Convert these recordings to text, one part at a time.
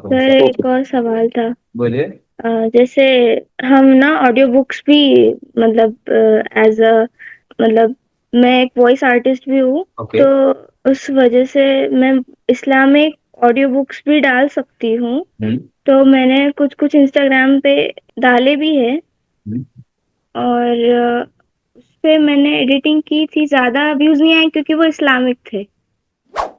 Sir एक और सवाल था। बोलिए। जैसे हम ना ऑडियो बुक्स भी मतलब एज अ मतलब मैं एक वॉइस आर्टिस्ट भी हूँ। ओके। तो उस वजह से मैं इस्लामिक ऑडियो बुक्स भी डाल सकती हूँ। हम्म। तो मैंने कुछ कुछ इंस्टाग्राम पे डाले भी है। हम्म। और उस पे मैंने एडिटिंग की थी, ज्यादा व्यूज नहीं आए क्योंकि वो इस्लामिक थे।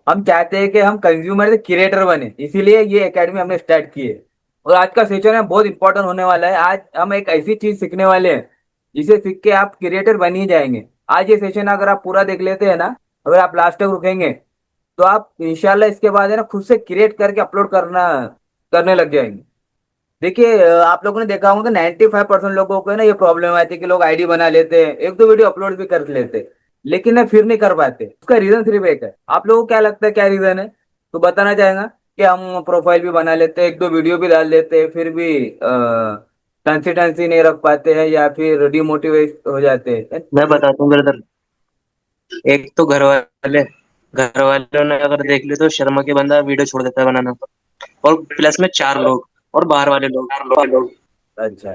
हम चाहते हैं कि हम कंज्यूमर से क्रिएटर बने, इसीलिए ये एकेडमी हमने स्टार्ट की है। और आज का सेशन है बहुत इंपॉर्टेंट होने वाला है। आज हम एक ऐसी चीज सीखने वाले हैं जिसे सीख के आप क्रिएटर बन ही जाएंगे। आज ये सेशन अगर आप पूरा देख लेते हैं ना, अगर आप लास्ट तक रुकेंगे, तो आप इंशाल्लाह इसके बाद है ना खुद से क्रिएट करके अपलोड करना करने लग जाएंगे। देखिए आप लोगों ने देखा होगा कि 95% लोगों को है ना ये प्रॉब्लम आती है कि लोग आईडी बना लेते हैं, एक दो वीडियो अपलोड भी कर लेते हैं, लेकिन ना फिर नहीं कर पाते। उसका रीजन सिर्फ एक है। आप लोगों को क्या लगता है क्या रीजन है? तो बताना चाहेगा कि हम प्रोफाइल भी बना लेते हैं, एक दो वीडियो भी डाल देते हैं, फिर भी कंसिस्टेंसी नहीं रख पाते हैं या फिर डिमोटिवेट हो जाते हैं। मैं बताता हूँ ब्रदर। एक तो घर वालों ने अगर देख ले तो शर्मा के बंदा वीडियो छोड़ देता है बनाना। और प्लस में चार लोग और बाहर वाले लोग। अच्छा,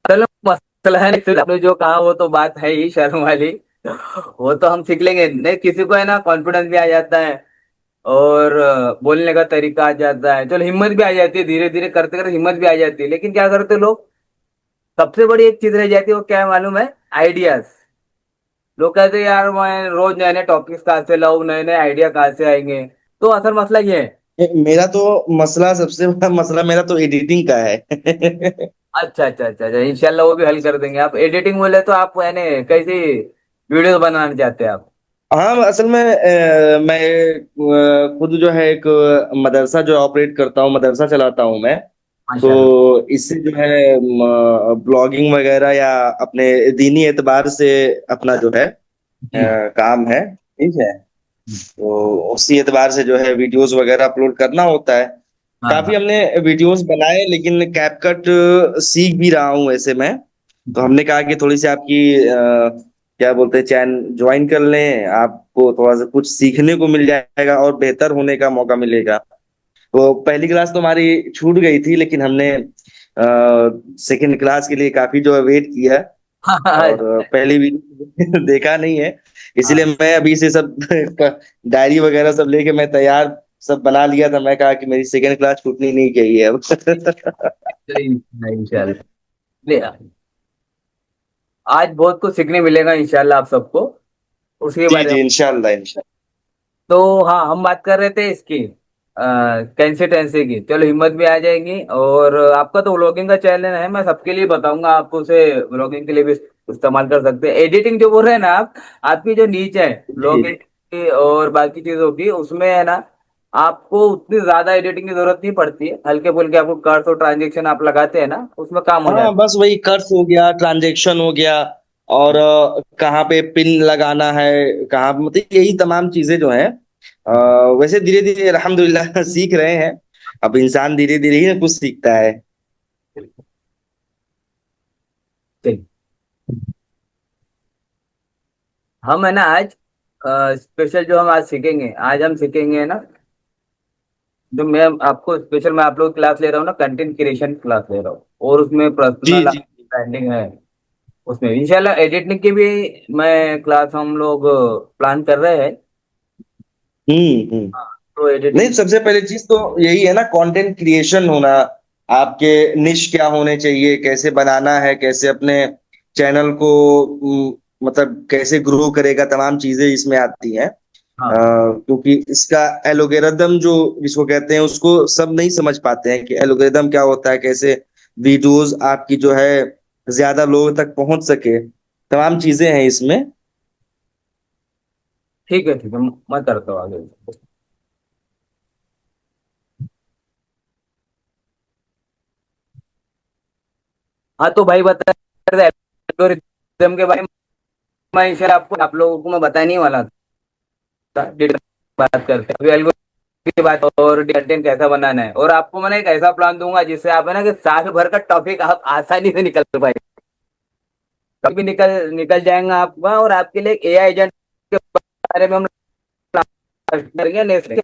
चलो मसला है नहीं, फिर आपने जो कहा वो तो बात है ही शर्म वाली। वो तो हम सीख लेंगे। नहीं, किसी को है ना कॉन्फिडेंस भी आ जाता है और बोलने का तरीका आ जाता है, चलो हिम्मत भी आ जाती है, धीरे धीरे करते करते हिम्मत भी आ जाती है। लेकिन क्या करते लोग, सबसे बड़ी एक चीज रह जाती है, वो क्या है मालूम है? आइडियाज। लोग कहते हैं यार मैं रोज नए नए टॉपिक्स कहाँ से लाऊं, नए नए आइडिया कहाँ से आएंगे। तो असल मसला ये है। मेरा तो मसला सबसे बड़ा मसला मेरा तो एडिटिंग का है। अच्छा अच्छा अच्छा अच्छा, इंशाल्लाह वो भी हल कर देंगे। आप एडिटिंग बोले तो आप यानी कैसी वीडियो बनाना चाहते हैं आप? हाँ, असल में मैं खुद जो है एक मदरसा जो ऑपरेट करता हूँ, मदरसा चलाता हूँ मैं। माशाल्लाह। तो इससे जो है ब्लॉगिंग वगैरह या अपने दीनी एतबार से अपना जो है जी। काम है। ठीक है। तो उसी एतबार से जो है वीडियोस वगैरह अपलोड करना होता है। हाँ काफी हाँ। हमने वीडियोस बनाए, लेकिन कैपकट सीख भी रहा हूँ वैसे मैं। तो हमने कहा कि थोड़ी सी आपकी क्या बोलते हैं चैन ज्वाइन कर लें, आपको थोड़ा सा कुछ सीखने को मिल जाएगा और बेहतर होने का मौका मिलेगा। तो पहली क्लास तो हमारी छूट गई थी, लेकिन हमने सेकंड क्लास के लिए काफी जो है वेट किया। हाँ हाँ और पहली वीडियो देखा नहीं है, इसीलिए हाँ। मैं अभी से सब डायरी वगैरह सब लेके मैं तैयार सब बना लिया था। मैं कहा कि मेरी सेकंड क्लास छूटनी नहीं चाहिए अब। इंशाल्लाह इंशाल्लाह। नहीं, आज बहुत कुछ सीखने मिलेगा इंशाल्लाह आप सबको, उसके जी बारे में। जी, इंशाल्लाह इंशाल्लाह। तो हाँ, हम बात कर रहे थे इसकी कंसिस्टेंसी की। चलो हिम्मत भी आ जाएगी। और आपका तो व्लॉगिंग का चैनल है, मैं सबके लिए बताऊंगा, आप उसे व्लॉगिंग के लिए भी इस्तेमाल कर सकते हैं। एडिटिंग जो बोल रहे हैं ना आप, आपकी जो नीच है जी व्लॉगिंग की और बाकी चीजों की, उसमें है ना आपको उतनी ज्यादा एडिटिंग की जरूरत नहीं पड़ती है। हल्के फुल्के आपको कर्स और ट्रांजेक्शन आप लगाते हैं ना, उसमें काम हो हाँ, जाता बस वही कर्स हो गया, ट्रांजैक्शन हो गया, और कहाँ पे पिन लगाना है, कहाँ मतलब यही तमाम चीजें जो हैं। वैसे धीरे धीरे अल्हम्दुलिल्लाह सीख रहे हैं। अब इंसान धीरे धीरे ही ना कुछ सीखता है। है। चलिए, हम है ना आज स्पेशल जो हम आज सीखेंगे, आज हम सीखेंगे ना, जो मैं आपको स्पेशल मैं आप लोग क्लास ले रहा हूँ ना, कंटेंट क्रिएशन क्लास ले रहा हूँ, और उसमें जी पर्सनल जी। ब्रांडिंग है। उसमें इंशाल्लाह एडिटिंग की भी मैं क्लास हम लोग प्लान कर रहे हैं। हम्म। हाँ, तो नहीं, एडिटिंग। सबसे पहले चीज तो यही है ना, कंटेंट क्रिएशन होना। आपके निश क्या होने चाहिए, कैसे बनाना है, कैसे अपने चैनल को मतलब कैसे ग्रो करेगा, तमाम चीजें इसमें आती हैं। हाँ क्योंकि इसका एलोगेरिदम जो जिसको कहते हैं, उसको सब नहीं समझ पाते हैं कि एलोगेरिदम क्या होता है, कैसे वीडियोस आपकी जो है ज्यादा लोगों तक पहुंच सके। तमाम चीजें हैं इसमें। ठीक है, मैं करता हूँ आगे। हाँ तो भाई बता रहे एल्गोरिथम के बारे में। मैं इंशाल्लाह आपको आप लोगों को मैं बताने नहीं वाला था। डिटेल बात करते हैं अभी एल्गोरिथम की बात, और कंटेंट कैसा बनाना है। और आपको मैंने एक ऐसा प्लान दूंगा जिससे आप है ना कि साल भर का टॉपिक आप आसानी से निकल पाए, कभी निकल निकल जाएगा आपका। और आपके लिए एआई एजेंट के बारे में हम करेंगे नेक्स्ट।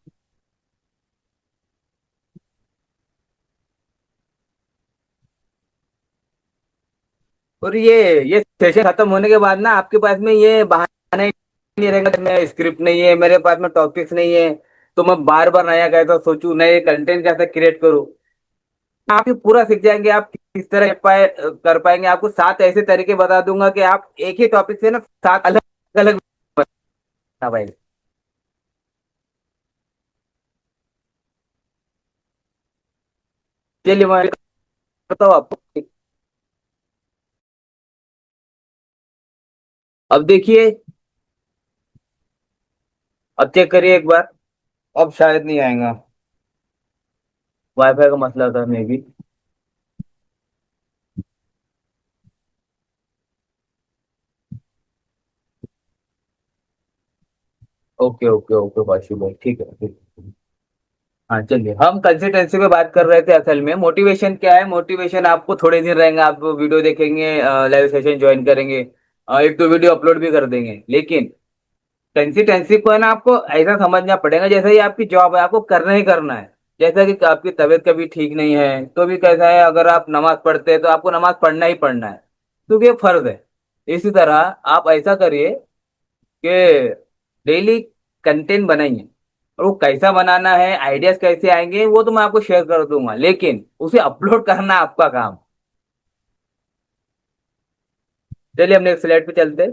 और ये सेशन खत्म होने के बाद ना आपके पास में ये बहाना ही नहीं रहेगा, मेरा स्क्रिप्ट नहीं है, मेरे पास में टॉपिक्स नहीं है, तो मैं बार बार नया कैसा सोचूं, नए कंटेंट कैसे क्रिएट करूं। आप ये पूरा सीख जाएंगे, आप किस तरह कर पाएंगे। आपको 7 ऐसे तरीके बता दूंगा कि आप एक ही टॉपिक से ना 7 अलग अलग बता पाएंगे। चलिए मैं बताऊँ आपको। अब देखिए, अब चेक करिए एक बार। अब शायद नहीं आएगा, वाईफाई का मसला था maybe. Okay okay okay Bashu भाई, ठीक है ठीक है। हाँ चलिए, हम कंसिस्टेंसी पे बात कर रहे थे। असल में मोटिवेशन क्या है? मोटिवेशन आपको थोड़े दिन रहेंगे, आप वीडियो देखेंगे, लाइव सेशन ज्वाइन करेंगे, एक दो वीडियो अपलोड भी कर देंगे, लेकिन कंसिस्टेंसी को है ना आपको ऐसा समझना पड़ेगा जैसे ये आपकी जॉब है, आपको करना ही करना है। जैसा कि आपकी तबीयत कभी ठीक नहीं है तो भी कैसा है, अगर आप नमाज पढ़ते हैं तो आपको नमाज पढ़ना ही पढ़ना है, क्योंकि ये फर्ज है। इसी तरह आप ऐसा करिए कि डेली कंटेंट बनाइए, और वो कैसा बनाना है, आइडियाज कैसे आएंगे, वो तो मैं आपको शेयर कर दूंगा, लेकिन उसे अपलोड करना आपका काम। चलिए हम नेक्स्ट स्लाइड पे चलते हैं।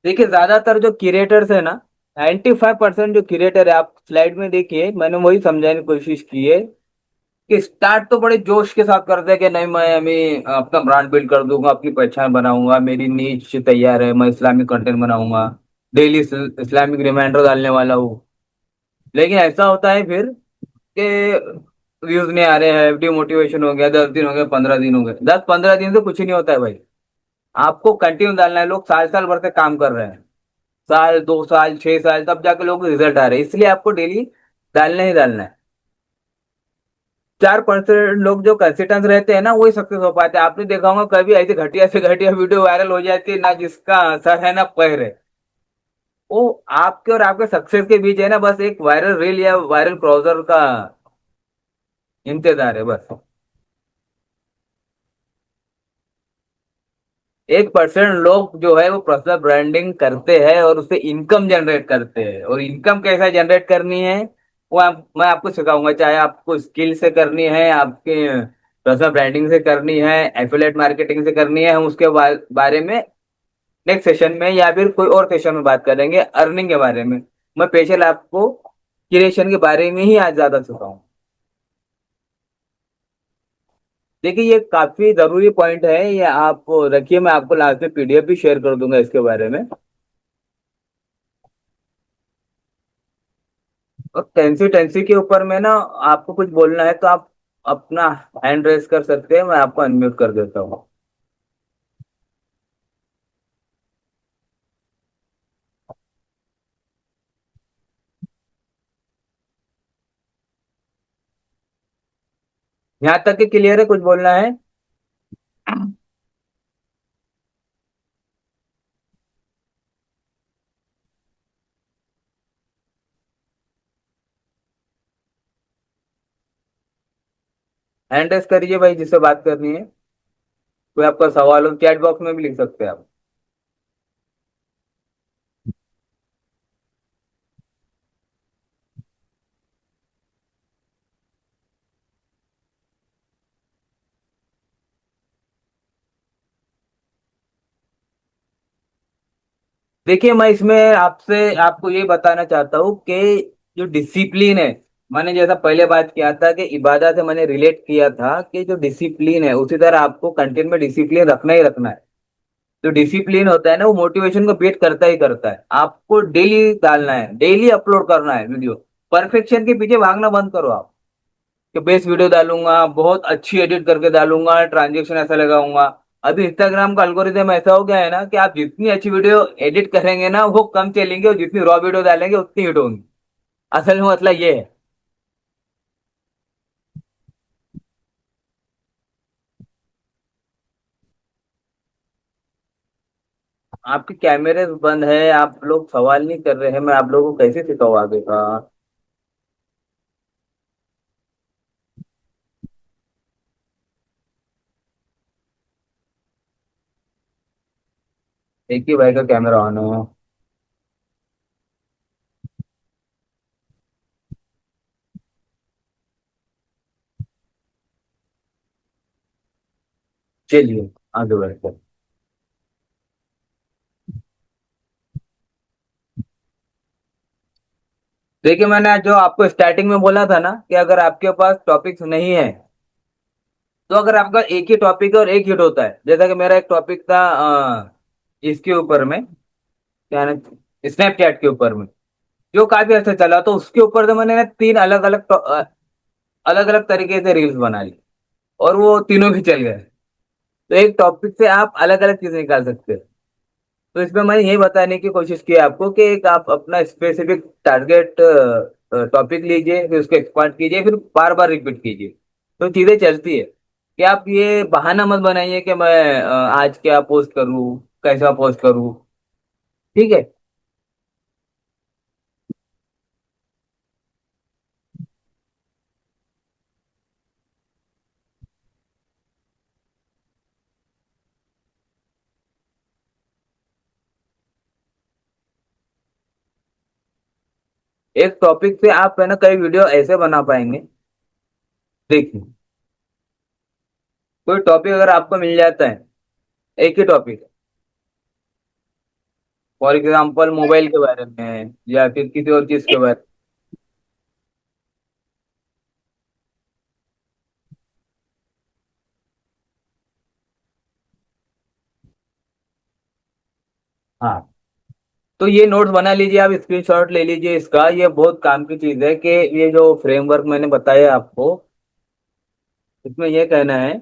देखिए ज्यादातर जो क्रिएटर्स है ना, 95% जो क्रिएटर है, आप स्लाइड में देखिए, मैंने वही समझाने की कोशिश की है कि स्टार्ट तो बड़े जोश के साथ करते हैं कि नहीं मैं अभी अपना ब्रांड बिल्ड कर दूंगा, अपनी पहचान बनाऊंगा, मेरी नीच तैयार है, मैं इस्लामिक कंटेंट बनाऊंगा, डेली इस्लामिक रिमाइंडर डालने वाला हूँ। लेकिन ऐसा होता है फिर कि व्यूज नहीं आ रहे हैं, डिमोटिवेशन हो गया, 10 दिन हो गए, 15 दिन हो गए। 10-15 दिन से कुछ ही नहीं होता है भाई, आपको कंटिन्यू डालना है। लोग साल साल भर से काम कर रहे हैं, साल 2 साल 6 साल, तब जाके लोग रिजल्ट आ रहे हैं, इसलिए आपको डेली डालना ही डालना है। 4% लोग जो कंसिस्टेंट रहते हैं ना, वही सक्सेस हो पाते हैं। आपने देखा होगा कभी ऐसी घटिया से घटिया वीडियो वायरल हो जाती है ना, जिसका असर है ना पैर है। वो आपके और आपके सक्सेस के बीच है ना, बस एक वायरल रील या वायरल ब्राउजर का इंतजार है बस। 1% लोग जो है वो पर्सनल ब्रांडिंग करते हैं और उससे इनकम जनरेट करते हैं, और इनकम कैसा जनरेट करनी है वो मैं आपको सिखाऊंगा। चाहे आपको स्किल से करनी है, आपके पर्सनल ब्रांडिंग से करनी है, एफिलिएट मार्केटिंग से करनी है, हम उसके बारे में नेक्स्ट सेशन में या फिर कोई और सेशन में बात करेंगे। अर्निंग के बारे में मैं स्पेशल आपको क्रिएशन के बारे में ही आज ज्यादा सिखाऊंगा। देखिए ये काफी जरूरी पॉइंट है, ये आप रखिए, मैं आपको लास्ट में पीडीएफ भी शेयर कर दूंगा इसके बारे में। और टेंसी के ऊपर में ना आपको कुछ बोलना है तो आप अपना हैंड रेस कर सकते हैं, मैं आपको अनम्यूट कर देता हूँ। यहाँ तक कि क्लियर है, कुछ बोलना है? हैंड रेस करिए भाई, जिससे बात करनी है। कोई आपका सवाल हो चैट बॉक्स में भी लिख सकते हैं आप। देखिए मैं इसमें आपसे आपको ये बताना चाहता हूँ कि जो डिसिप्लिन है, मैंने जैसा पहले बात किया था कि इबादत से मैंने रिलेट किया था कि जो डिसिप्लिन है, उसी तरह आपको कंटेंट में डिसिप्लिन रखना ही रखना है। जो डिसिप्लिन होता है ना, वो मोटिवेशन को बीट करता ही करता है। आपको डेली डालना है, डेली अपलोड करना है वीडियो। परफेक्शन के पीछे भागना बंद करो आप, कि बेस्ट वीडियो डालूंगा, बहुत अच्छी एडिट करके डालूंगा, ट्रांजेक्शन ऐसा लगाऊंगा। अभी इंस्टाग्राम का एल्गोरिदम ऐसा हो गया है ना कि आप जितनी अच्छी वीडियो एडिट करेंगे ना वो कम चलेंगे, और जितनी रॉ वीडियो डालेंगे उतनी हिट होंगी। असल में मतलब ये है। आपके कैमरे बंद है, आप लोग सवाल नहीं कर रहे हैं, मैं आप लोगों को कैसे सिखाऊँ आगे का। एक ही भाई का कैमरा ऑन है। चलिए आगे बढ़ते हैं। देखिए, मैंने जो आपको स्टार्टिंग में बोला था ना कि अगर आपके पास टॉपिक्स नहीं है, तो अगर आपका एक ही टॉपिक है और एक हिट होता है, जैसा कि मेरा एक टॉपिक था इसके ऊपर में, क्या ना, स्नैपचैट के ऊपर में, जो काफी अच्छा चला, तो उसके ऊपर तो मैंने ना तीन अलग अलग तरीके से रील्स बना ली, और वो तीनों भी चल गए। तो एक टॉपिक से आप अलग अलग चीज निकाल सकते हैं। तो इसमें मैंने यही बताने की कोशिश की आपको कि एक आप अपना स्पेसिफिक टारगेट टॉपिक लीजिए, फिर उसको एक्सपांड कीजिए, फिर बार बार रिपीट कीजिए, तो चीजें चलती है। कि आप ये बहाना मत बनाइए कि मैं आज क्या पोस्ट करूँ, कैसा पोस्ट करूँ। ठीक है। एक टॉपिक से आप है ना कई वीडियो ऐसे बना पाएंगे। देखिए, कोई टॉपिक अगर आपको मिल जाता है, एक ही टॉपिक, फॉर एग्जाम्पल मोबाइल के बारे में या फिर किसी और चीज के बारे में, हाँ, तो ये नोट्स बना लीजिए, आप स्क्रीनशॉट ले लीजिए इसका। ये बहुत काम की चीज है कि ये जो फ्रेमवर्क मैंने बताया आपको, इसमें ये कहना है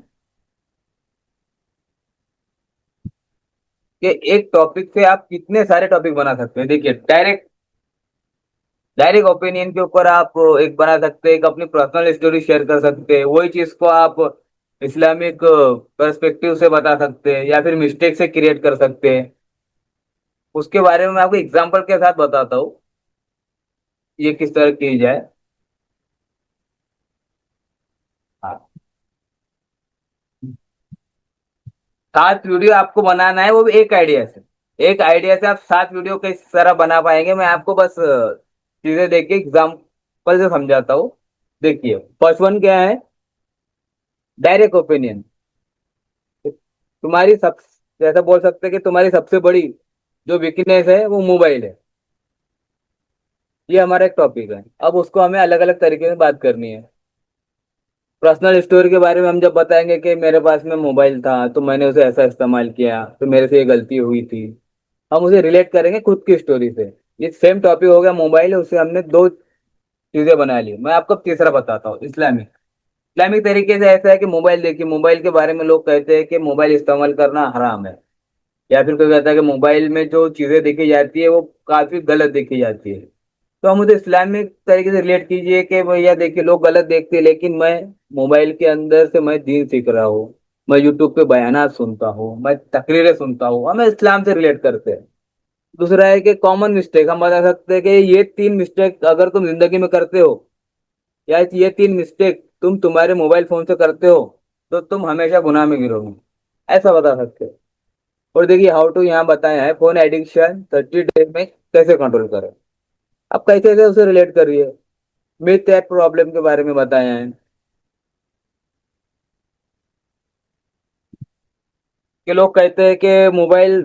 कि एक टॉपिक से आप कितने सारे टॉपिक बना सकते हैं। देखिए, डायरेक्ट डायरेक्ट ओपिनियन के ऊपर आप एक बना सकते हैं, एक अपनी पर्सनल स्टोरी शेयर कर सकते हैं, वही चीज को आप इस्लामिक पर्सपेक्टिव से बता सकते हैं, या फिर मिस्टेक से क्रिएट कर सकते हैं। उसके बारे में मैं आपको एग्जांपल के साथ बताता हूँ, ये किस तरह की जाए। हाँ, 7 वीडियो आपको बनाना है, वो भी एक आइडिया से। एक आइडिया से आप 7 वीडियो किस तरह बना पाएंगे, मैं आपको बस चीजें देख के एग्जाम्पल से समझाता हूँ। देखिए, फर्स्ट वन क्या है, डायरेक्ट ओपिनियन। तुम्हारी सब, जैसा बोल सकते हैं कि तुम्हारी सबसे बड़ी जो वीकनेस है वो मोबाइल है। ये हमारा एक टॉपिक है। अब उसको हमें अलग अलग तरीके से बात करनी है। पर्सनल स्टोरी के बारे में हम जब बताएंगे कि मेरे पास में मोबाइल था तो मैंने उसे ऐसा इस्तेमाल किया, तो मेरे से ये गलती हुई थी, हम उसे रिलेट करेंगे खुद की स्टोरी से। ये सेम टॉपिक हो गया मोबाइल, उसे हमने दो चीजें बना ली। मैं आपको तीसरा बताता हूँ, इस्लामिक। इस्लामिक तरीके से ऐसा है कि मोबाइल, देखिए, मोबाइल के बारे में लोग कहते हैं कि मोबाइल इस्तेमाल करना हराम है, या फिर कोई कहता है कि मोबाइल में जो चीजें देखी जाती है वो काफी गलत देखी जाती है। तो हम उसे इस्लामिक तरीके से रिलेट कीजिए कि भैया देखिए, लोग गलत देखते हैं, लेकिन मैं मोबाइल के अंदर से मैं दीन सीख रहा हूँ, मैं यूट्यूब पे बयानात सुनता हूँ, मैं तकरीरें सुनता हूँ, हमें इस्लाम से रिलेट करते हैं। दूसरा है कि कॉमन मिस्टेक, हम बता सकते हैं कि ये 3 मिस्टेक अगर तुम जिंदगी में करते हो, या ये 3 मिस्टेक तुम तुम्हारे मोबाइल फोन से करते हो, तो तुम हमेशा गुनाह में गिरोगे। ऐसा बता सकते हो। और देखिए, हाउ टू यहाँ बताया है, फोन एडिक्शन 30 डेज में कैसे कंट्रोल करें। आप कैसे कैसे उसे रिलेट करिए। मिथ एट प्रॉब्लम के बारे में बताया है कि लोग कहते हैं कि मोबाइल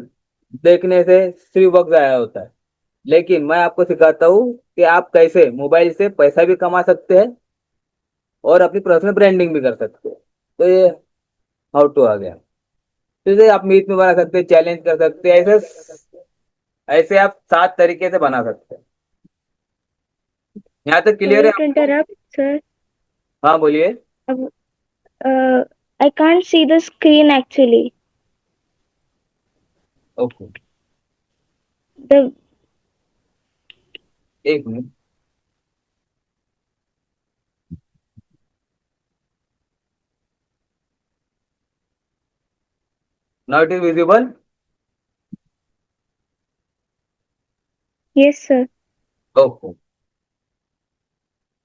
देखने से सिर्फ वक्त जाया होता है, लेकिन मैं आपको सिखाता हूँ कि आप कैसे मोबाइल से पैसा भी कमा सकते हैं और अपनी पर्सनल ब्रांडिंग भी कर सकते हैं। तो ये हाउ टू आ गया। तो इसे आप मीट में बना सकते हैं, चैलेंज कर सकते हैं, ऐसे ऐसे आप 7 तरीके से बना सकते हैं। यहाँ तक क्लियर है Sorry to आपको? interrupt, sir. हाँ, बोलिए। अब, I can't see the screen actually. Okay, The एक minute. Now it is visible. Yes sir. Okay,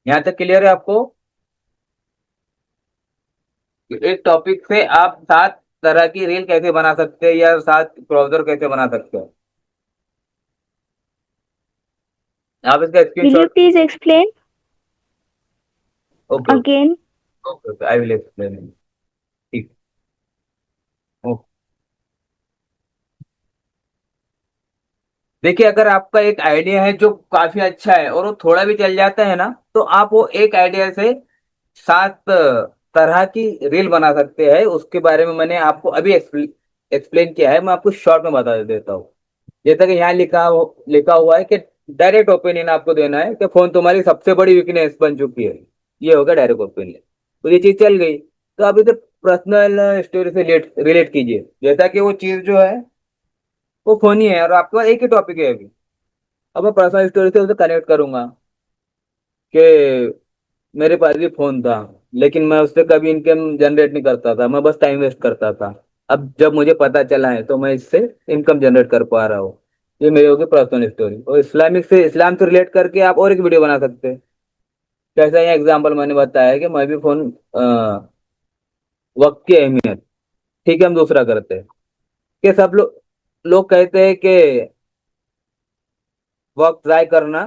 यहाँ तक क्लियर है आपको? एक टॉपिक से आप 7 तरह की रील कैसे बना सकते हैं या 7 ब्राउजर कैसे बना सकते हैं, आप इसका will you screenshot. Please explain okay okay again? Okay okay, I will explain. ठीक। ओके। देखिए, अगर आपका एक आइडिया है जो काफी अच्छा है और वो थोड़ा भी चल जाता है ना, तो आप वो एक आइडिया से 7 तरह की रील बना सकते हैं। उसके बारे में मैंने आपको अभी एक्सप्लेन किया है, मैं आपको शॉर्ट में बता देता हूँ। जैसा कि यहाँ लिखा हुआ है कि डायरेक्ट ओपिनियन आपको देना है कि फोन तुम्हारी सबसे बड़ी वीकनेस बन चुकी है। ये होगा डायरेक्ट ओपिनियन। तो ये चीज चल गई, तो आप इसे पर्सनल स्टोरी से रिलेट कीजिए, जैसा कि वो चीज जो है वो फोन ही है और आपके पास एक ही टॉपिक है अभी। अब मैं पर्सनल स्टोरी से उसे कनेक्ट करूंगा कि मेरे पास भी फोन था, लेकिन मैं उससे कभी इनकम जनरेट नहीं करता था, मैं बस टाइम वेस्ट करता था। अब जब मुझे पता चला है तो मैं इससे इनकम जनरेट कर पा रहा हूँ। ये मेरी होगी पर्सनल स्टोरी। और इस्लाम से रिलेट करके आप और एक वीडियो बना सकते हैं। जैसा ये एग्जांपल मैंने बताया कि मैं भी फोन वक्त की अहमियत। ठीक है, हम दूसरा करते हैं कि सब लोग कहते हैं कि वक्त ज़ाय करना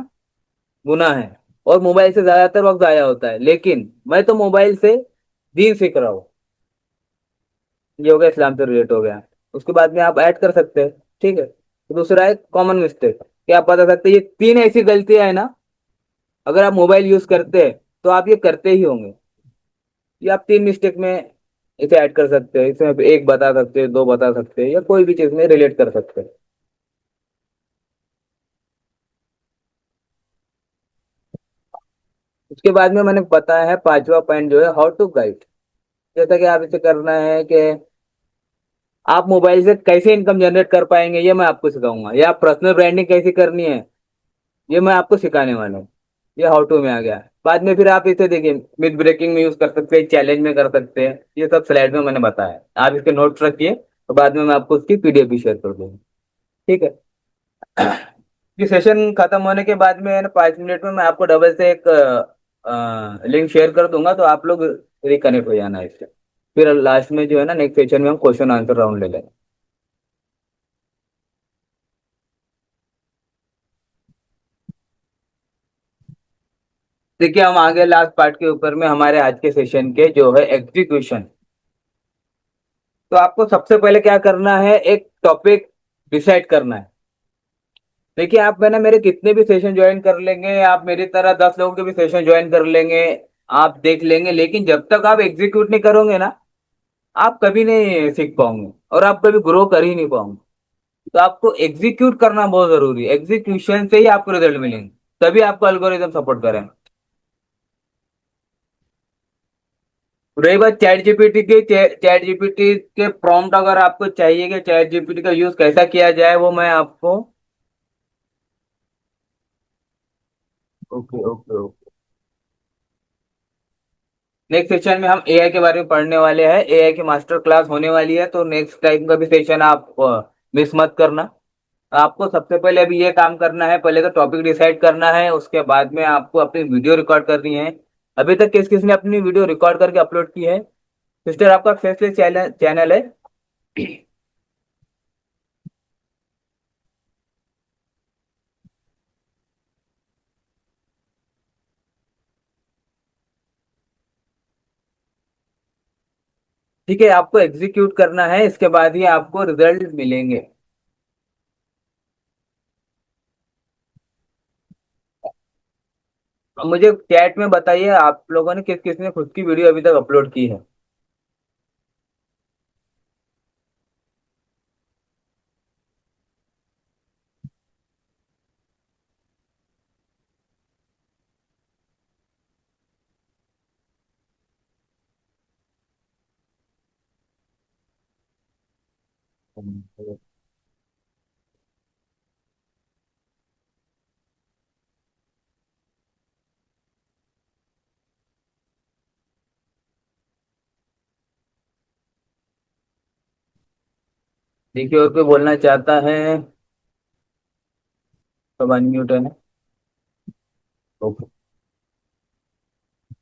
गुनाह है और मोबाइल से ज्यादातर वक्त जाया होता है, लेकिन मैं तो मोबाइल से दीन सीख रहा हूँ। ये हो गया, इस्लाम से रिलेट हो गया। उसके बाद में आप ऐड कर सकते हैं। ठीक है, तो दूसरा है कॉमन मिस्टेक। क्या आप बता सकते हैं ये 3 ऐसी गलतियां है ना, अगर आप मोबाइल यूज करते हैं तो आप ये करते ही होंगे। ये आप 3 मिस्टेक में इसे ऐड कर सकते हैं, इसमें एक बता सकते हैं, 2 बता सकते हैं, या कोई भी चीज में रिलेट कर सकते हैं। उसके बाद में मैंने बताया है 5वां पॉइंट जो है हाउ टू गाइड। जैसा कि आप इसे करना है कि आप मोबाइल से कैसे इनकम जनरेट कर पाएंगे ये मैं आपको सिखाऊंगा, या पर्सनल ब्रांडिंग कैसे करनी है ये मैं आपको सिखाने वाला हूँ। ये हाउ टू में आ गया। बाद में फिर आप इसे देखिए, मिथ ब्रेकिंग में यूज कर सकते हैं, चैलेंज में कर सकते हैं। ये सब स्लाइड में मैंने बताया, आप इसके नोट्स रखिए और बाद में मैं आपको उसकी पीडीएफ भी शेयर कर दूंगा। ठीक है। ये सेशन खत्म होने के बाद में ना 5 मिनट में मैं आपको डबल से एक लिंक शेयर कर दूंगा, तो आप लोग रिकनेक्ट हो जाना इससे। फिर लास्ट में जो है ना, नेक्स्ट सेशन में हम क्वेश्चन आंसर राउंड ले लेंगे। देखिए, हम आगे लास्ट पार्ट के ऊपर में हमारे आज के सेशन के जो है एग्जीक्यूशन। तो आपको सबसे पहले क्या करना है, एक टॉपिक डिसाइड करना है। देखिए, आप मैंने मेरे कितने भी सेशन ज्वाइन कर लेंगे, आप मेरी तरह 10 लोगों के भी सेशन ज्वाइन कर लेंगे, आप देख लेंगे, लेकिन जब तक आप एग्जीक्यूट नहीं करोगे ना, आप कभी नहीं सीख पाओगे और आप कभी ग्रो कर ही नहीं पाओगे। तो आपको एग्जीक्यूट करना बहुत जरूरी है, एग्जीक्यूशन से ही आपको रिजल्ट मिलेंगे, तभी आपको एल्गोरिथम सपोर्ट करें। रही बात चैट जीपीटी की, चैट जीपीटी के प्रॉम्प्ट अगर आपको चाहिए कि चैट जीपीटी का यूज कैसा किया जाए, वो मैं आपको। Okay okay okay. Next session में हम एआई के बारे में पढ़ने वाले हैं, एआई की मास्टर क्लास होने वाली है, तो नेक्स्ट टाइम का भी सेशन आप मिस मत करना। आपको सबसे पहले अभी ये काम करना है, पहले तो टॉपिक डिसाइड करना है, उसके बाद में आपको अपनी वीडियो रिकॉर्ड करनी है। अभी तक किस किस ने अपनी वीडियो रिकॉर्ड करके अपलोड की है? सिस्टर, आपका फेसलेस चैनल चैनल है? ठीक है, आपको एग्जीक्यूट करना है, इसके बाद ही आपको रिजल्ट मिलेंगे। अब मुझे चैट में बताइए आप लोगों ने किस किस ने खुद की वीडियो अभी तक अपलोड की है। देखिए, और कोई बोलना चाहता है? सब अनम्यूट है ना? ओके,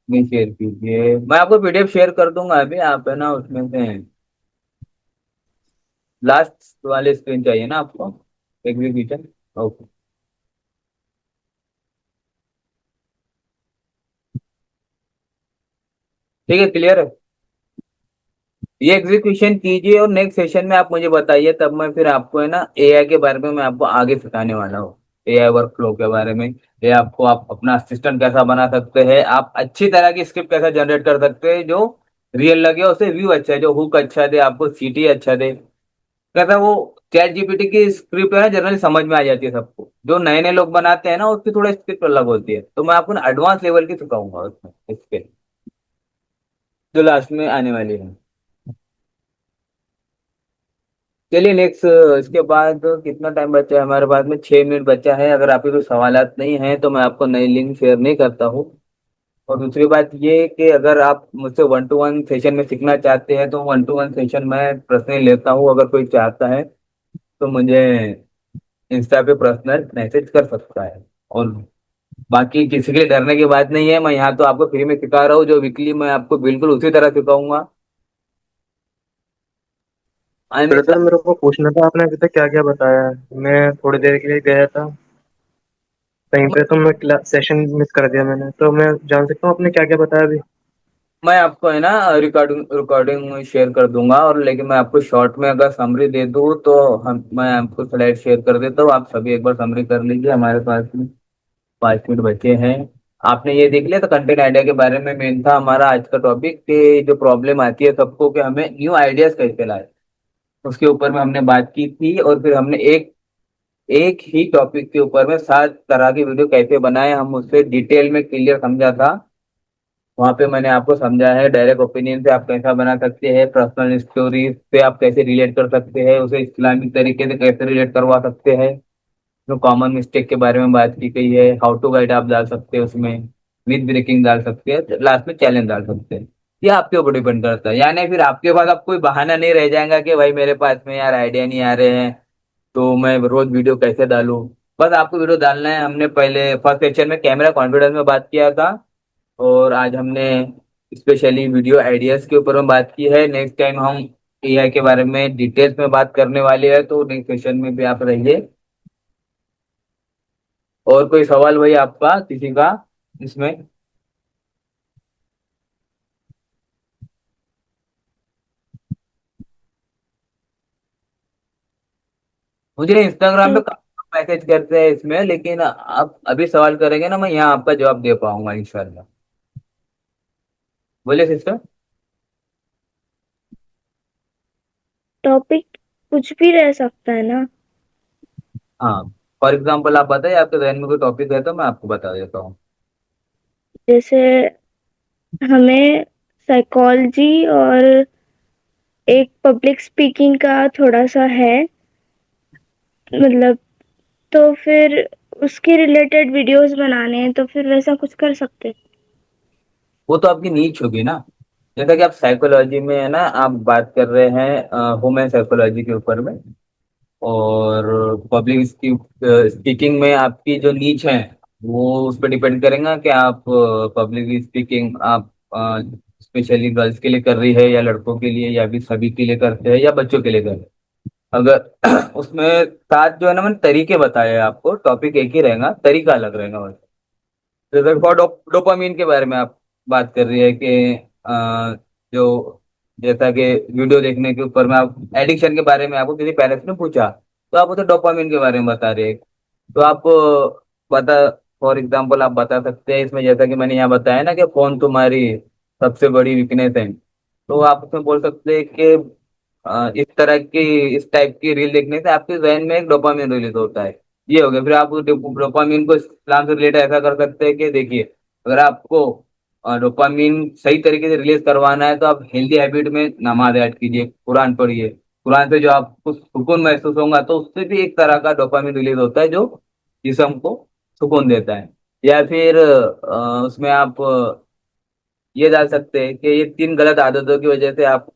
नहीं शेयर कीजिए, मैं आपको पीडीएफ शेयर कर दूंगा अभी, आप है ना उसमें से लास्ट वाले स्क्रीन चाहिए ना आपको, एग्जीक्यूशन। ओके, ठीक है, क्लियर है। ये एग्जीक्यूशन कीजिए और नेक्स्ट सेशन में आप मुझे बताइए, तब मैं फिर आपको है ना एआई के बारे में मैं आपको आगे सिखाने वाला हूँ। एआई वर्क फ्लो के बारे में, ये आपको आप अपना असिस्टेंट कैसा बना सकते हैं, आप अच्छी तरह की स्क्रिप्ट कैसा जनरेट कर सकते हैं जो रियल लगे, उसे व्यू अच्छा है, जो हुक अच्छा दे, आपको सीटी अच्छा दे। कहता वो चैट जीपीटी की स्क्रिप्ट है ना जनरली समझ में आ जाती है सबको, जो नए नए लोग बनाते हैं ना उसकी थोड़ा स्क्रिप्ट अलग होती है, तो मैं आपको ना एडवांस लेवल की सिखाऊंगा उसमें इसके, जो लास्ट में आने वाली है। चलिए नेक्स्ट, इसके बाद कितना टाइम बचा है हमारे पास में? 6 मिनट बचा है। अगर आपके कोई सवालात नहीं है तो मैं आपको नई लिंक शेयर नहीं करता हूँ। और दूसरी बात ये कि अगर आप मुझसे 1-to-1 सेशन में सीखना चाहते हैं तो 1-to-1 सेशन मैं पर्सनली लेता हूँ, अगर कोई चाहता है तो मुझे इंस्टा पे पर्सनल मैसेज कर सकता है। और बाकी किसी के लिए डरने की बात नहीं है, मैं यहाँ तो आपको फ्री में सिखा रहा हूँ, जो वीकली मैं आपको बिल्कुल उसी तरह सिखाऊंगा। आई एम ब्रदर मेरे को पूछना था, आपने अभी तक क्या क्या बताया है? मैं थोड़ी देर के लिए गया था कहीं पे, तो मैं क्लास सेशन मिस कर दिया मैंने, तो मैं जान सकता हूँ आपने क्या क्या बताया अभी? मैं आपको है ना रिकॉर्डिंग रिकॉर्डिंग शेयर कर दूंगा, और लेकिन मैं आपको शॉर्ट में अगर समरी दे दूँ तो हम मैं आपको स्लाइड शेयर कर देता हूँ, आप सभी एक बार समरी कर लीजिए। हमारे पास में 5 मिनट बचे हैं। आपने ये देख लिया तो कंटेंट आइडिया के बारे में मेन था हमारा आज का टॉपिक, कि जो प्रॉब्लम आती है सबको कि हमें न्यू आइडियाज कैसे लाए, उसके ऊपर में हमने बात की थी। और फिर हमने एक एक ही टॉपिक के ऊपर में 7 तरह की वीडियो कैसे बनाए, हम उससे डिटेल में क्लियर समझा था। वहां पे मैंने आपको समझा है डायरेक्ट ओपिनियन से आप कैसा बना सकते हैं, पर्सनल स्टोरी से आप कैसे रिलेट कर सकते हैं, उसे इस्लामिक तरीके से कैसे रिलेट करवा सकते हैं, जो कॉमन मिस्टेक के बारे में बात की गई है, हाउ टू गाइड आप डाल सकते हैं उसमें, विद ब्रेकिंग डाल सकते हैं, लास्ट में चैलेंज डाल सकते हैं। ये आपके ऊपर डिपेंड करता है, यानी फिर आपके पास अब कोई बहाना नहीं रह जाएगा कि भाई मेरे पास में यार आइडिया नहीं आ रहे हैं तो मैं रोज वीडियो कैसे डालूं। बस आपको वीडियो डालना है। हमने पहले फर्स्ट सेक्शन में कैमरा कॉन्फिडेंस में बात किया था, और आज हमने स्पेशली वीडियो आइडियाज के ऊपर में बात की है। नेक्स्ट टाइम हम एआई के बारे में डिटेल्स में बात करने वाले हैं, तो नेक्स्ट सेशन में भी आप रहिए। और कोई सवाल भाई आपका किसी का इसमें? मुझे इंस्टाग्राम पे तो काफी मैसेज करते हैं इसमें, लेकिन आप अभी सवाल करेंगे ना मैं यहाँ आपका जवाब दे पाऊंगा इंशाल्लाह। बोलिए सिस्टर। टॉपिक कुछ भी रह सकता है ना? हाँ, फॉर एग्जाम्पल आप बताइए, आपके जहन में कोई टॉपिक है तो मैं आपको बता देता हूँ। जैसे हमें साइकोलॉजी और एक पब्लिक स्पीकिंग का थोड़ा सा है, मतलब, तो फिर उसके रिलेटेड वीडियोस बनाने हैं, तो फिर वैसा कुछ कर सकते हैं। वो तो आपकी नीच होगी ना। जैसा कि आप साइकोलॉजी में है ना, आप बात कर रहे हैं ह्यूमन साइकोलॉजी के ऊपर में, और पब्लिक स्पीकिंग में आपकी जो नीच है वो उस पर डिपेंड करेगा कि आप पब्लिक स्पीकिंग आप स्पेशली गर्ल्स के लिए कर रही है या लड़कों के लिए, या भी सभी के लिए करते हैं या बच्चों के लिए कर रहे हैं। अगर उसमें सात जो है ना मैंने तरीके बताए हैं आपको, टॉपिक एक ही रहेगा, तरीका अलग रहेगा बस। जैसे फॉर डोपामीन के बारे में आप बात कर रही है कि जो जैसा कि वीडियो देखने के ऊपर में आप एडिक्शन के बारे में आपको किसी पेरेंट्स ने पूछा, तो आप उसे डोपामीन के बारे में बता रहे हैं। तो आप बता फॉर एग्जाम्पल आप बता सकते हैं इसमें, जैसा कि मैंने यहाँ बताया ना कि फोन तुम्हारी सबसे बड़ी वीकनेस है, तो आप उसमें बोल सकते हैं कि इस तरह की इस टाइप की रील देखने से आपके जहन में एक डोपामिन रिलीज होता है। ये हो गया। फिर आप डोपामिन को इस्लाम से रिलेटेड ऐसा कर सकते हैं कि देखिए, अगर आपको डोपामिन सही तरीके से रिलीज करवाना है तो आप हेल्दी हैबिट में नमाज ऐड कीजिए, कुरान पढ़िए। कुरान से जो आपको सुकून महसूस होगा तो उससे भी एक तरह का डोपामिन रिलीज होता है जो जिस्म को सुकून देता है। या फिर उसमें आप ये डाल सकते हैं कि ये 3 गलत आदतों की वजह से आप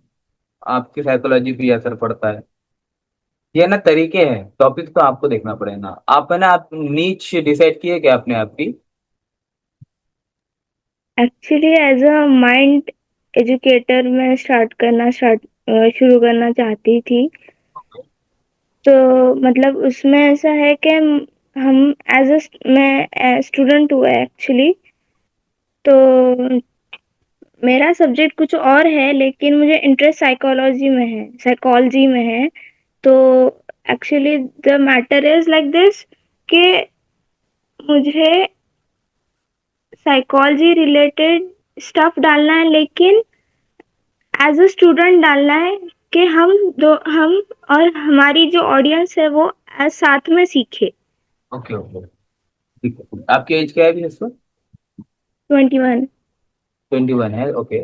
आपकी साइकोलॉजी पे असर पड़ता है। ये ना तरीके हैं, टॉपिक तो आपको देखना पड़ेगा। आप है ना, आप नीच डिसाइड किए क्या अपने आप की? Actually as a mind educator मैं शुरू करना चाहती थी। तो मतलब उसमें ऐसा है कि हम एज अ मैं स्टूडेंट हुआ एक्चुअली। तो मेरा सब्जेक्ट कुछ और है, लेकिन मुझे इंटरेस्ट साइकोलॉजी में है। तो actually the matter is like this कि मुझे साइकोलॉजी रिलेटेड स्टफ डालना है, लेकिन एज अ स्टूडेंट डालना है कि हम और हमारी जो ऑडियंस है वो साथ में सीखे। ओके ओके, ठीक है। आपकी एज क्या है अभी इसमें? 21। 21 है, ओके।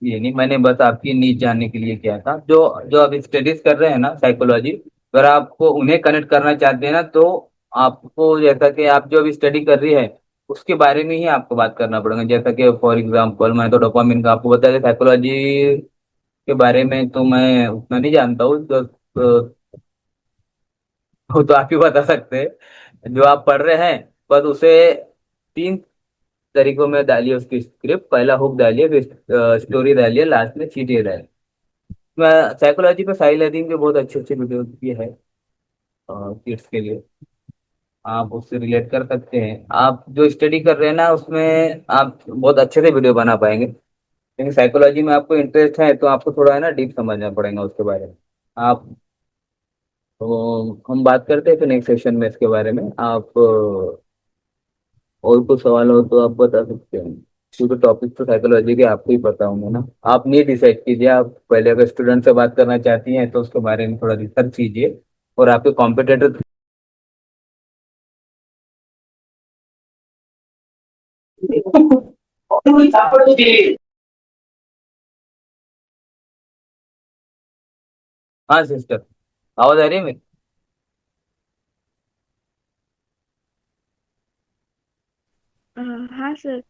ये नहीं, मैंने बस आपकी नीड जानने के लिए किया था। जो जो आप स्टडीज कर रहे हैं ना साइकोलॉजी, अगर आपको उन्हें कनेक्ट करना चाहते हैं ना, तो आपको जैसा कि आप जो अभी स्टडी कर रही है उसके बारे में ही आपको बात करना पड़ेगा। जैसा कि फॉर एग्जांपल मैं तो डोपामिन का आपको बता दें, साइकोलॉजी के बारे में तो मैं उतना नहीं जानता हूँ, तो वो तो आप ही बता सकते हैं जो आप पढ़ रहे हैं। बस उसे 3 तरीकों में डालिए उसकी स्क्रिप्ट। पहला हुक डालिए, फिर स्टोरी डालिए, लास्ट में चीटिंग डालिए। मैं साइकोलॉजी पे साहिल अदीम के बहुत अच्छे अच्छे वीडियो भी है किड्स के लिए, आप उससे रिलेट कर सकते हैं। आप जो स्टडी कर रहे हैं ना उसमें आप बहुत अच्छे से वीडियो बना पाएंगे। लेकिन साइकोलॉजी में आपको इंटरेस्ट है तो आपको थोड़ा है ना डीप समझना पड़ेगा उसके बारे में। आप तो हम बात करते हैं फिर नेक्स्ट सेशन में इसके बारे में। आप और कुछ सवाल हो तो आप बता सकते हैं, क्योंकि टॉपिक तो साइकोलॉजी के आपको ही पता होंगे ना। आप नहीं डिसाइड कीजिए, आप पहले अगर स्टूडेंट से बात करना चाहती हैं तो उसके बारे में थोड़ा रिसर्च कीजिए, और आपके कॉम्पिटेटर। हाँ सिस्टर, आवाज आ रही है मेरी? हाँ सर।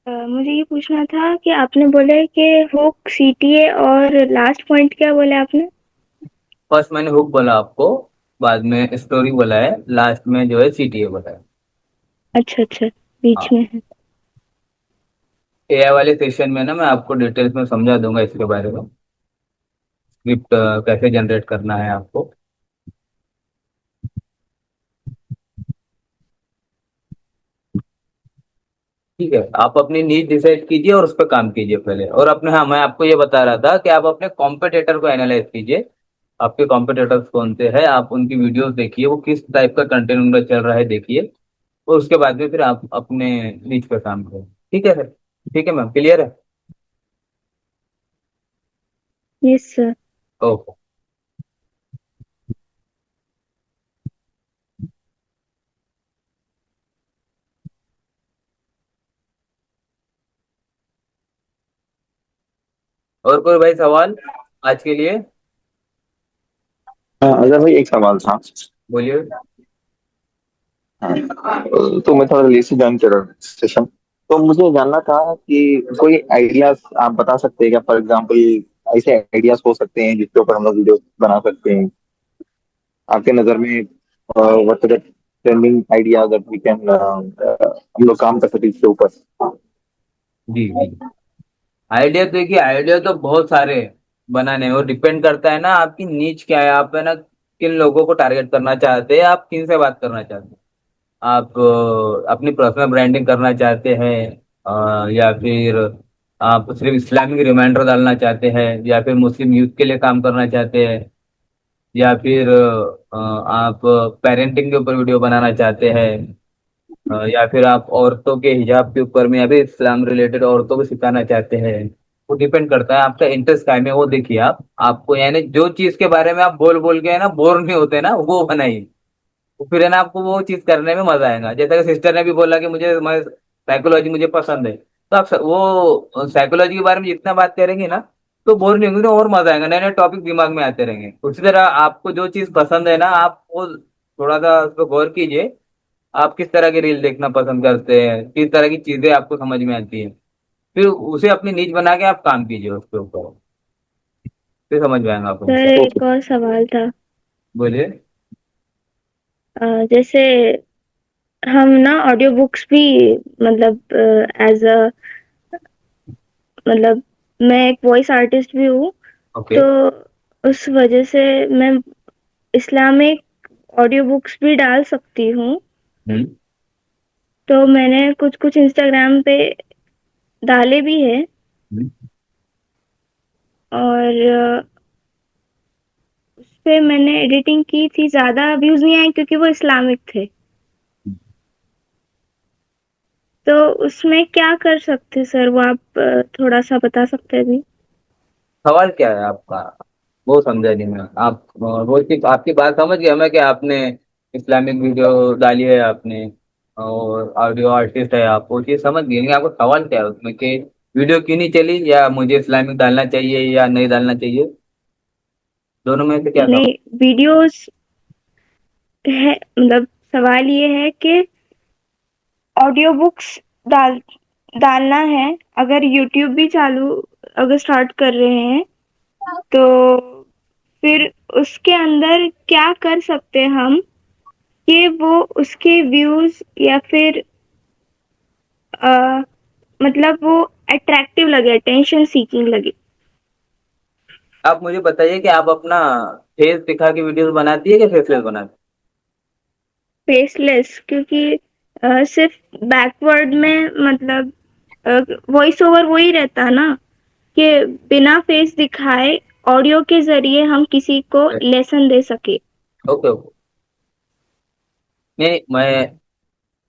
मुझे ये पूछना था कि आपने बोले कि हुक, सीटीए और लास्ट पॉइंट क्या बोले आपने? फर्स्ट मैंने हुक बोला आपको, बाद में स्टोरी बोला है, लास्ट में जो है सीटीए बोला है। अच्छा अच्छा, बीच हाँ, में है। एआई वाले सेशन में ना मैं आपको डिटेल्स में समझा दूंगा इसके बारे में, स्क्रिप्ट कैसे जनरेट करना है आपको। ठीक है, आप अपनी नीड डिसाइड कीजिए और उस पर काम कीजिए पहले। और अपने, हाँ मैं आपको ये बता रहा था कि आप अपने कॉम्पिटिटर को एनालाइज कीजिए। आपके कॉम्पिटिटर्स कौन से हैं, आप उनकी वीडियोस देखिए, वो किस टाइप का कंटेंट उनका चल रहा है देखिए। और उसके बाद में फिर आप अपने नीच पे काम करें। ठीक है सर? ठीक है मैम, क्लियर है? Yes sir. ओके। और कोई भाई सवाल आज के लिए? हाँ अजय भाई, एक सवाल था। बोलिए। हाँ, तो मैं थोड़ा लेसी ज्वाइन कर रहा हूँ सेशन। तो मुझे जानना था कि कोई आइडियाज आप बता सकते हैं क्या? फॉर एग्जांपल ऐसे आइडियाज हो सकते हैं जिसके ऊपर हम लोग वीडियो बना सकते हैं आपके नज़र में? What are the trending ideas that we can हम लोग काम कर सकते हैं इसके ऊपर? जी जी, आइडिया तो देखिए, आइडिया तो बहुत सारे हैं बनाने में, वो डिपेंड करता है ना आपकी नीच क्या है, आप है ना किन लोगों को टारगेट करना चाहते हैं, आप किन से बात करना चाहते हैं। आप अपनी पर्सनल ब्रांडिंग करना चाहते हैं, या फिर आप सिर्फ इस्लामिक रिमाइंडर डालना चाहते हैं, या फिर मुस्लिम यूथ के लिए काम करना चाहते हैं, या फिर आप पेरेंटिंग के ऊपर वीडियो बनाना चाहते हैं, या फिर आप औरतों के हिजाब के ऊपर में या फिर इस्लाम रिलेटेड औरतों को सिखाना चाहते हैं। वो डिपेंड करता है आपका इंटरेस्ट क्या है, वो देखिए। आप आपको यानी जो चीज के बारे में आप बोल बोल के है ना बोर नहीं होते ना, वो बनाइए। तो फिर है ना आपको वो चीज करने में मजा आएगा। जैसा कि सिस्टर ने भी बोला कि मुझे साइकोलॉजी मुझे पसंद है, तो आप वो साइकोलॉजी के बारे में जितना बात करेंगे ना तो बोर नहीं होंगे, तो और मजा आएगा, नए नए टॉपिक दिमाग में आते रहेंगे। उसी तरह आपको जो चीज पसंद है ना, आप वो थोड़ा सा उस पर गौर कीजिए। आप किस तरह के रील देखना पसंद करते हैं, किस तरह की चीजें आपको समझ में आती हैं, फिर उसे अपनी नीच बना के आप काम कीजिए उसके ऊपर, फिर समझ में आएगा आपको सर इंशाल्लाह। एक और सवाल था। बोलिए। जैसे हम ना ऑडियो बुक्स भी मतलब एज अ मतलब मैं एक वॉइस आर्टिस्ट भी हूँ, ओके। तो उस वजह से मैं इस्लामिक ऑडियो बुक्स भी डाल सकती हूँ। हम्म। तो मैंने कुछ कुछ इंस्टाग्राम पे डाले भी है, हम्म। और उस पे मैंने एडिटिंग की थी, ज्यादा व्यूज नहीं आए क्योंकि वो इस्लामिक थे। तो उसमें क्या कर सकते सर, वो आप थोड़ा सा बता सकते हैं अभी? सवाल क्या है आपका? वो समझा नहीं मैं। आप वो चीज आपकी बात समझ गया मैं कि आपने इस्लामिक वीडियो डाली है आपने, और ऑडियो आर्टिस्ट है आप, वो चीज समझ गई, लेकिन आपको सवाल क्या है उसमें कि वीडियो क्यों नहीं चली, या मुझे इस्लामिक डालना चाहिए या नहीं डालना चाहिए? दोनों में से क्या सवाल? नहीं, वीडियोस है, मतलब सवाल ये है कि ऑडियो बुक्स डाल डालना है, अगर यूट्यूब भी चालू अगर स्टार्ट कर रहे हैं, तो फिर उसके अंदर क्या कर सकते हैं हम कि वो उसके व्यूज या फिर अ, मतलब वो अट्रैक्टिव लगे, अटेंशन सीकिंग लगे। आप मुझे बताइए कि आप अपना फेस दिखा के वीडियोस बनाती है कि फेसलेस बनाती फेसलेस, क्योंकि सिर्फ बैकवर्ड में मतलब वॉइस ओवर वही रहता है ना, कि बिना फेस दिखाए ऑडियो के जरिए हम किसी को है? लेसन दे सके। Okay okay. नहीं मैं,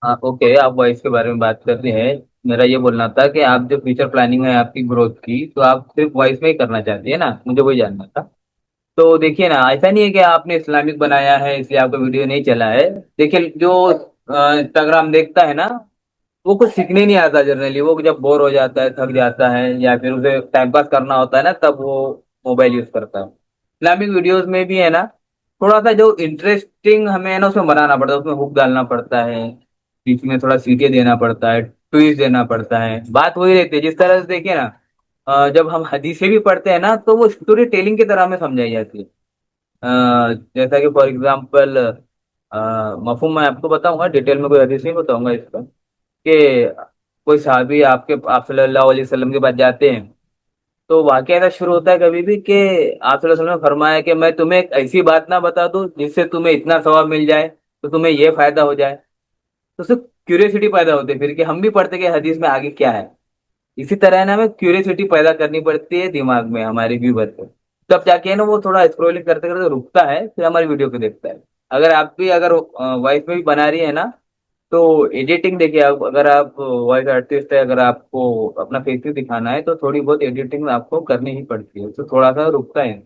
हाँ ओके, आप वॉइस के बारे में बात कर रहे हैं। मेरा ये बोलना था कि आप जो फ्यूचर प्लानिंग है आपकी ग्रोथ की, तो आप सिर्फ वॉइस में ही करना चाहती है ना, मुझे वही जानना था। तो देखिए ना, ऐसा नहीं है कि आपने इस्लामिक बनाया है इसलिए आपका वीडियो नहीं चला है। देखिए जो इंस्टाग्राम देखता है ना, वो कुछ सीखने नहीं आता जनरली। वो जब बोर हो जाता है, थक जाता है, या फिर उसे टाइम पास करना होता है ना, तब वो मोबाइल यूज करता है। इस्लामिक वीडियोस में भी है ना, थोड़ा सा जो इंटरेस्टिंग हमें है ना उसमें बनाना पड़ता है, उसमें हुक डालना पड़ता है, बीच में थोड़ा सीटी देना पड़ता है, ट्विस्ट देना पड़ता है। बात वही रहती है जिस तरह से देखिए ना, जब हम हदीसें भी पढ़ते हैं ना, तो वो स्टोरी टेलिंग की तरह हमें समझाई जाती है। जैसा कि फॉर एग्जाम्पल, मफहूम मैं आपको बताऊंगा, डिटेल में कोई हदीस नहीं बताऊंगा इसका, कि कोई साहबी आपके आप सल्लल्लाहु अलैहि वसल्लम के पास जाते हैं, तो वाकया ऐसा शुरू होता है कभी भी कि आप सल्लल्लाहु अलैहि वसल्लम ने फरमाया कि मैं तुम्हें एक ऐसी बात ना बता दूं जिससे तुम्हें इतना सवाब मिल जाए, तो तुम्हें ये फायदा हो जाए। तो उससे क्यूरियोसिटी पैदा होती है फिर कि हम भी पढ़ते कि हदीस में आगे क्या है। इसी तरह है ना, हमें क्यूरियोसिटी पैदा करनी पड़ती है दिमाग में हमारे व्यूवर को, तब जाके है ना वो थोड़ा स्क्रोलिंग करते करते रुकता है, फिर हमारी वीडियो को देखता है। अगर आप भी अगर वॉइस में भी बना रही है ना, तो एडिटिंग देखिए, आप अगर आप वॉइस आर्टिस्ट है, अगर आपको अपना फेस भी दिखाना है, तो थोड़ी बहुत एडिटिंग आपको करनी ही पड़ती है, तो थोड़ा सा रुकता है।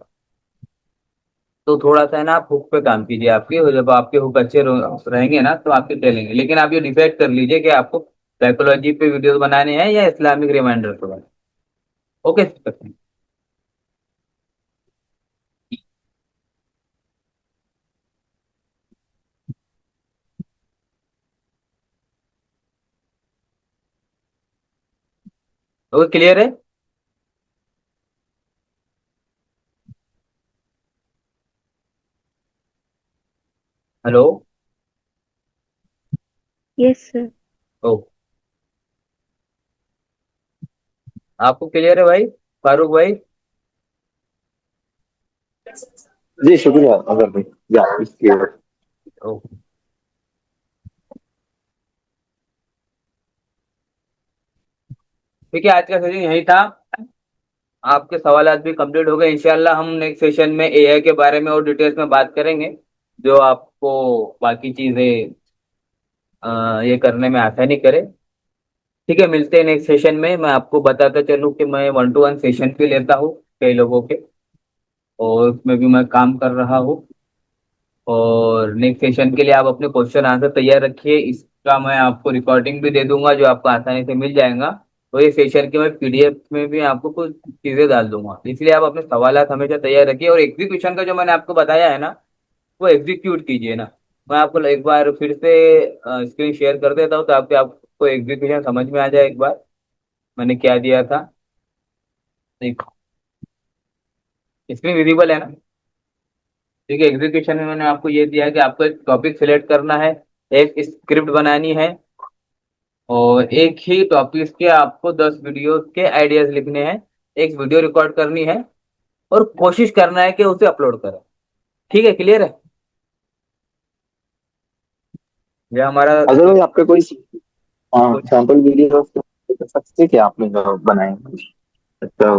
तो थोड़ा सा है ना, आप हुक पे काम कीजिए आपके, और जब आपके हुक अच्छे रहेंगे ना, तो आपके चलेंगे। लेकिन आप ये डिसाइड कर लीजिए कि आपको साइकोलॉजी पे वीडियोस बनाने हैं या इस्लामिक रिमाइंडर पे बनाने। ओके। ओके, क्लियर है। हेलो। Yes sir. ओ, आपको क्लियर है भाई, फारूक भाई? जी शुक्रिया अगर भाई, या इसके ओ, ठीक है, आज का सेशन यही था। आपके सवाल भी कंप्लीट हो गए। इंशाल्लाह हम नेक्स्ट सेशन में एआई के बारे में और डिटेल्स में बात करेंगे, जो आपको बाकी चीजें ये करने में आसानी करे। ठीक है, मिलते हैं नेक्स्ट सेशन में। मैं आपको बताता चलूँ कि मैं 1-to-1 सेशन भी लेता हूँ कई लोगों के, और उसमें भी मैं काम कर रहा हूँ। और नेक्स्ट सेशन के लिए आप अपने क्वेश्चन आंसर तैयार रखिए, इसका मैं आपको रिकॉर्डिंग भी दे दूंगा जो आपको आसानी से मिल जाएगा। तो ये सेशन के मैं पीडीएफ में भी आपको कुछ चीजें डाल दूंगा, इसलिए आप अपने सवालात हमेशा तैयार रखिए। और एग्जीक्यूशन का जो मैंने आपको बताया है ना, वो एग्जीक्यूट कीजिए ना। मैं आपको एक बार फिर से स्क्रीन शेयर कर देता हूँ, तो आपको एग्जीक्यूशन समझ में आ जाए एक बार मैंने क्या दिया था। देखो, स्क्रीन विजिबल है ना? ठीक है, एग्जीक्यूशन में मैंने आपको ये दिया है कि आपको एक टॉपिक सिलेक्ट करना है, एक स्क्रिप्ट बनानी है, और एक ही टॉपिक के आपको 10 वीडियो के आइडियाज लिखने हैं, एक वीडियो रिकॉर्ड करनी है, और कोशिश करना है कि उसे अपलोड करें। ठीक है, क्लियर है? ये हमारा अगर भाई आपका कोई सैंपल वीडियो कर सकते हैं क्या आपने जो बनाए अच्छा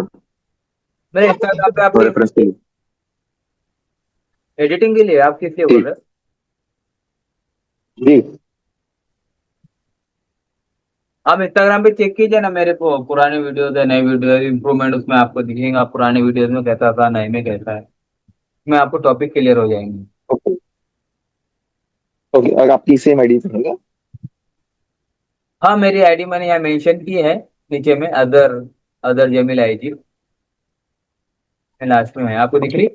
मेरे इंस्टाग्राम पे तो आपके रेफरेंस के लिए। एडिटिंग के लिए आप किस लिए बोल जी रहे हैं? जी आप इंस्टाग्राम पे चेक कीजिए ना, मेरे को पुराने वीडियोस है, नए वीडियो इंप्रूवमेंट उसमें आपको दिखेगा, पुराने वीडियोस में कैसा था, नए में कैसा है, मैं आपको टॉपिक क्लियर हो जाएंगे। Okay okay. अगर आपकी सेम आईडी पे होगा। हाँ, मेरी आईडी मैंने यहाँ मेंशन की है, नीचे में अदर, अदर जमील आईडी लास्ट में है, आपको दिख रही?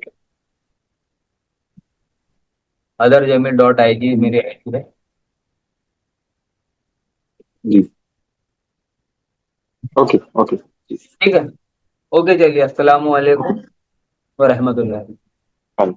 Adar Jameel dot I G मेरी आईडी है। जी ओके ओके जी। ठीक है, ओके, चलिए, अस्सलाम वालेकुम व रहमतुल्लाह। हाँ।